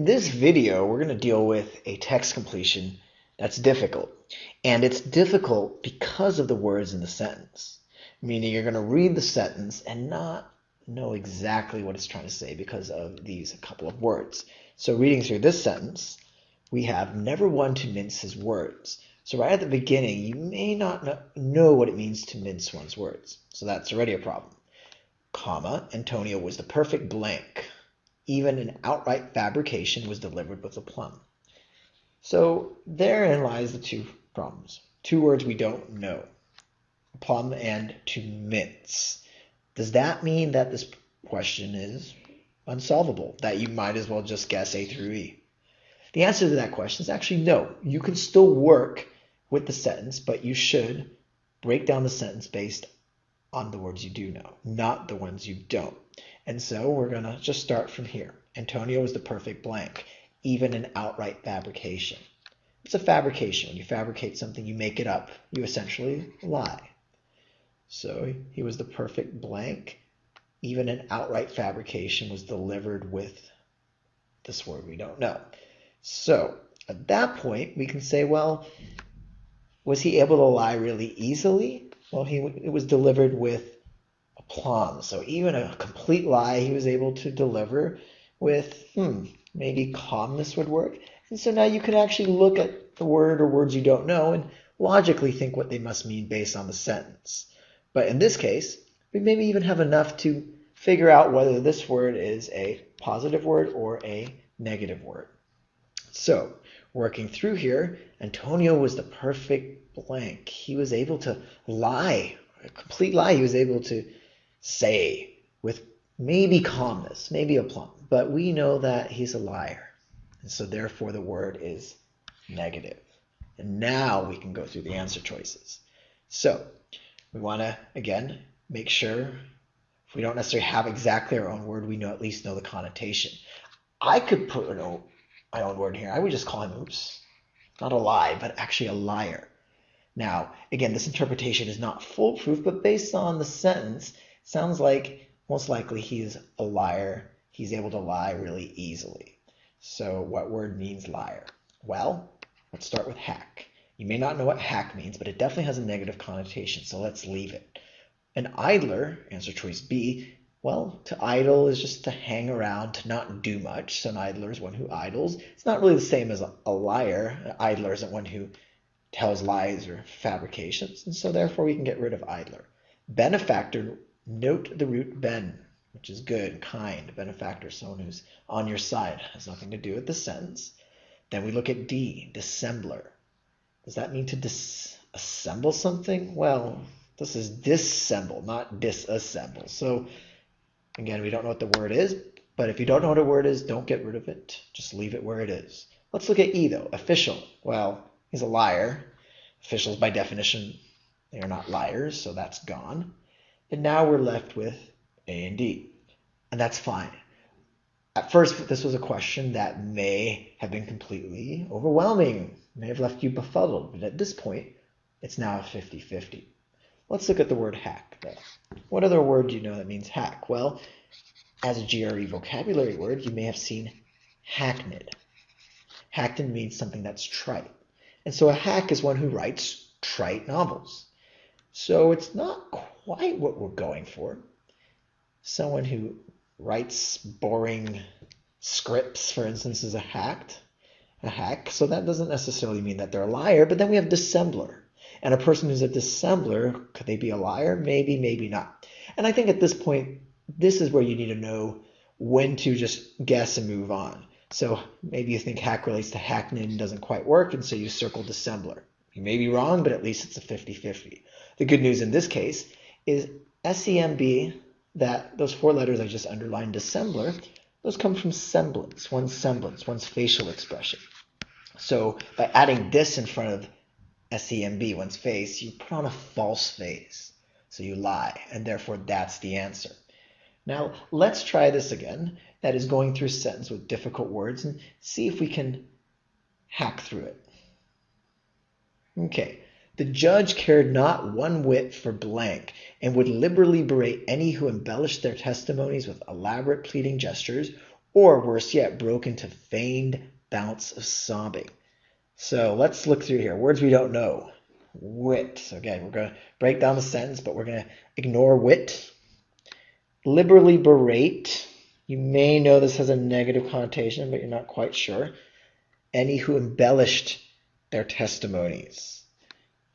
this video, we're going to deal with a text completion that's difficult. And it's difficult because of the words in the sentence, meaning you're going to read the sentence and not know exactly what it's trying to say because of these couple of words. So reading through this sentence, we have never one to mince his words. So right at the beginning, you may not know what it means to mince one's words. So that's already a problem. Comma, Antonio was the perfect blank. Even an outright fabrication was delivered with aplomb. So therein lies the two problems. Two words we don't know. Aplomb and to mince. Does that mean that this question is unsolvable? That you might as well just guess A through E? The answer to that question is actually no. You can still work with the sentence, but you should break down the sentence based on the words you do know, not the ones you don't. And so we're going to just start from here. Antonio was the perfect blank, even an outright fabrication. It's a fabrication. When you fabricate something, you make it up. You essentially lie. So he was the perfect blank. Even an outright fabrication was delivered with this word we don't know. So at that point, we can say, well, was he able to lie really easily? Well, it was delivered with aplomb. So even a complete lie he was able to deliver with, maybe calmness would work. And so now you can actually look at the word or words you don't know and logically think what they must mean based on the sentence. But in this case, we maybe even have enough to figure out whether this word is a positive word or a negative word. So working through here, Antonio was the perfect blank. He was able to lie, a complete lie he was able to say with maybe calmness, maybe aplomb. But we know that he's a liar. And so therefore the word is negative. And now we can go through the answer choices. So we want to, again, make sure if we don't necessarily have exactly our own word, we at least know the connotation. I could put my own word here. I would just call him, not a lie, but actually a liar. Now, again, this interpretation is not foolproof, but based on the sentence, it sounds like most likely he's a liar. He's able to lie really easily. So what word means liar? Well, let's start with hack. You may not know what hack means, but it definitely has a negative connotation, so let's leave it. An idler, answer choice B, well, to idle is just to hang around, to not do much. So an idler is one who idles. It's not really the same as a liar. An idler isn't one who tells lies or fabrications, and so therefore we can get rid of idler. Benefactor, note the root ben, which is good, kind. Benefactor, someone who's on your side, has nothing to do with the sentence. Then we look at D, dissembler. Does that mean to disassemble something? Well, this is disassemble, not disassemble. So again, we don't know what the word is, but if you don't know what a word is, don't get rid of it. Just leave it where it is. Let's look at E though, official. Well, he's a liar. Officials by definition, they are not liars, so that's gone. And now we're left with A and D, and that's fine. At first, this was a question that may have been completely overwhelming, may have left you befuddled, but at this point, it's now 50-50. Let's look at the word hack, though. What other word do you know that means hack? Well, as a GRE vocabulary word, you may have seen hackneyed. Hackneyed means something that's trite. And so a hack is one who writes trite novels. So it's not quite what we're going for. Someone who writes boring scripts, for instance, is a hack. So that doesn't necessarily mean that they're a liar, but then we have dissembler. And a person who's a dissembler, could they be a liar? Maybe, maybe not. And I think at this point, this is where you need to know when to just guess and move on. So maybe you think hack relates to hackneyed and doesn't quite work, and so you circle dissembler. You may be wrong, but at least it's a 50-50. The good news in this case is SEMB, that those four letters I just underlined, dissembler, those come from semblance, one's facial expression. So by adding this in front of SEMB, one's face, you put on a false face. So you lie, and therefore that's the answer. Now let's try this again. That is going through a sentence with difficult words and see if we can hack through it. Okay, the judge cared not one whit for blank and would liberally berate any who embellished their testimonies with elaborate pleading gestures or worse yet, broke into feigned bouts of sobbing. So let's look through here. Words we don't know. Wit. So again, we're going to break down the sentence, but we're going to ignore wit. Liberally berate. You may know this has a negative connotation, but you're not quite sure. Any who embellished their testimonies.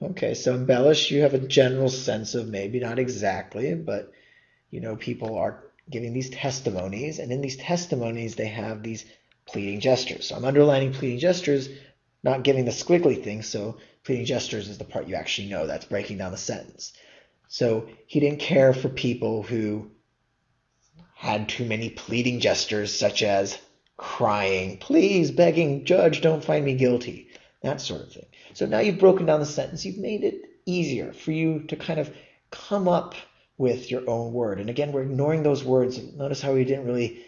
Okay, so embellish, you have a general sense of, maybe not exactly, but you know, people are giving these testimonies, and in these testimonies they have these pleading gestures. So I'm underlining pleading gestures, not giving the squiggly thing, so pleading gestures is the part you actually know. That's breaking down the sentence. So he didn't care for people who had too many pleading gestures, such as crying, please, begging, judge, don't find me guilty, that sort of thing. So now you've broken down the sentence. You've made it easier for you to kind of come up with your own word. And again, we're ignoring those words. Notice how we didn't really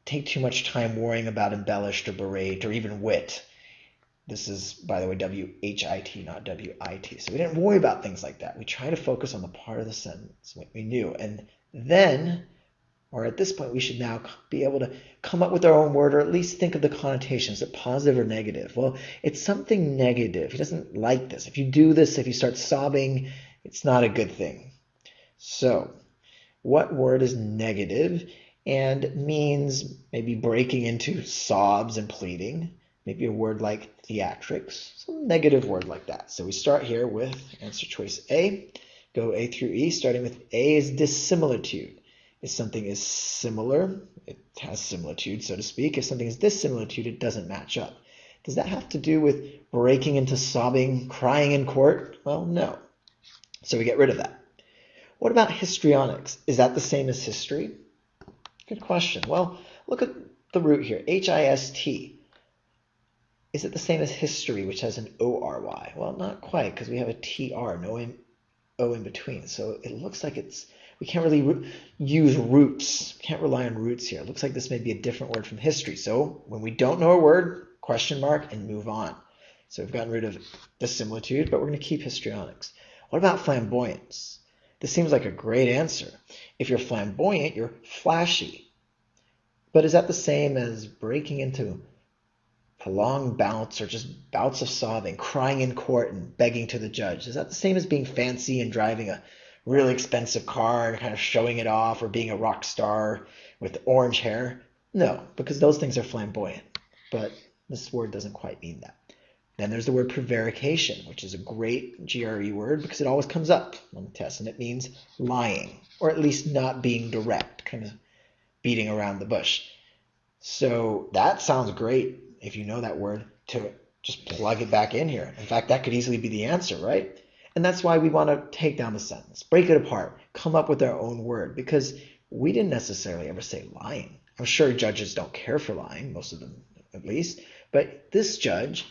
take too much time worrying about embellished or berate or even wit. This is, by the way, W-H-I-T, not W-I-T. So we didn't worry about things like that. We try to focus on the part of the sentence, what we knew. And then, or at this point, we should now be able to come up with our own word, or at least think of the connotations. Is it positive or negative? Well, it's something negative. He doesn't like this. If you do this, if you start sobbing, it's not a good thing. So what word is negative and means maybe breaking into sobs and pleading? Maybe a word like theatrics, some negative word like that. So we start here with answer choice A, go A through E, starting with A is dissimilitude. If something is similar, it has similitude, so to speak. If something is dissimilitude, it doesn't match up. Does that have to do with breaking into sobbing, crying in court? Well, no. So we get rid of that. What about histrionics? Is that the same as history? Good question. Well, look at the root here, H-I-S-T. Is it the same as history, which has an O-R-Y? Well, not quite, because we have a T-R, no O in between. So it looks like we can't really use roots. We can't rely on roots here. It looks like this may be a different word from history. So when we don't know a word, question mark and move on. So we've gotten rid of dissimilitude, but we're going to keep histrionics. What about flamboyance? This seems like a great answer. If you're flamboyant, you're flashy. But is that the same as breaking into prolonged bouts or just bouts of sobbing, crying in court and begging to the judge? Is that the same as being fancy and driving a really expensive car and kind of showing it off, or being a rock star with orange hair? No, because those things are flamboyant. But this word doesn't quite mean that. Then there's the word prevarication, which is a great GRE word because it always comes up on the test, and it means lying, or at least not being direct, kind of beating around the bush. So that sounds great if you know that word, to just plug it back in here. In fact, that could easily be the answer, right? And that's why we want to take down the sentence, break it apart, come up with our own word, because we didn't necessarily ever say lying. I'm sure judges don't care for lying, most of them at least, but this judge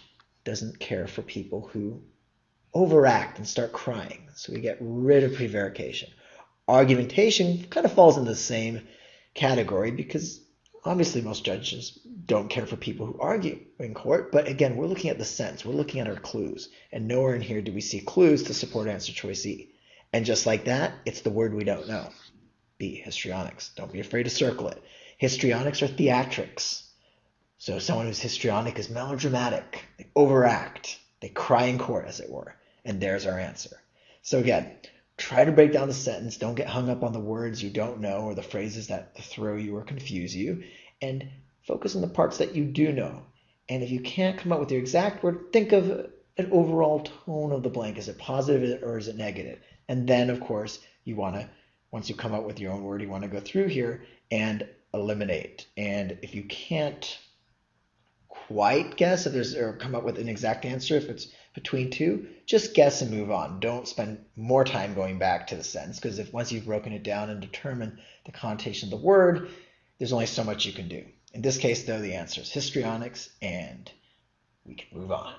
doesn't care for people who overact and start crying. So we get rid of prevarication. Argumentation kind of falls in the same category because obviously most judges don't care for people who argue in court. But again, we're looking at the sentence. We're looking at our clues. And nowhere in here do we see clues to support answer choice E. And just like that, it's the word we don't know. B, histrionics. Don't be afraid to circle it. Histrionics are theatrics. So someone who's histrionic is melodramatic. They overact. They cry in court, as it were. And there's our answer. So again, try to break down the sentence. Don't get hung up on the words you don't know or the phrases that throw you or confuse you. And focus on the parts that you do know. And if you can't come up with your exact word, think of an overall tone of the blank. Is it positive or is it negative? And then, of course, you want to, once you come up with your own word, you want to go through here and eliminate. And if you can't quite guess if there's, or come up with an exact answer, if it's between two, just guess and move on. Don't spend more time going back to the sentence, because if once you've broken it down and determined the connotation of the word, there's only so much you can do. In this case, though, the answer is histrionics, and we can move on.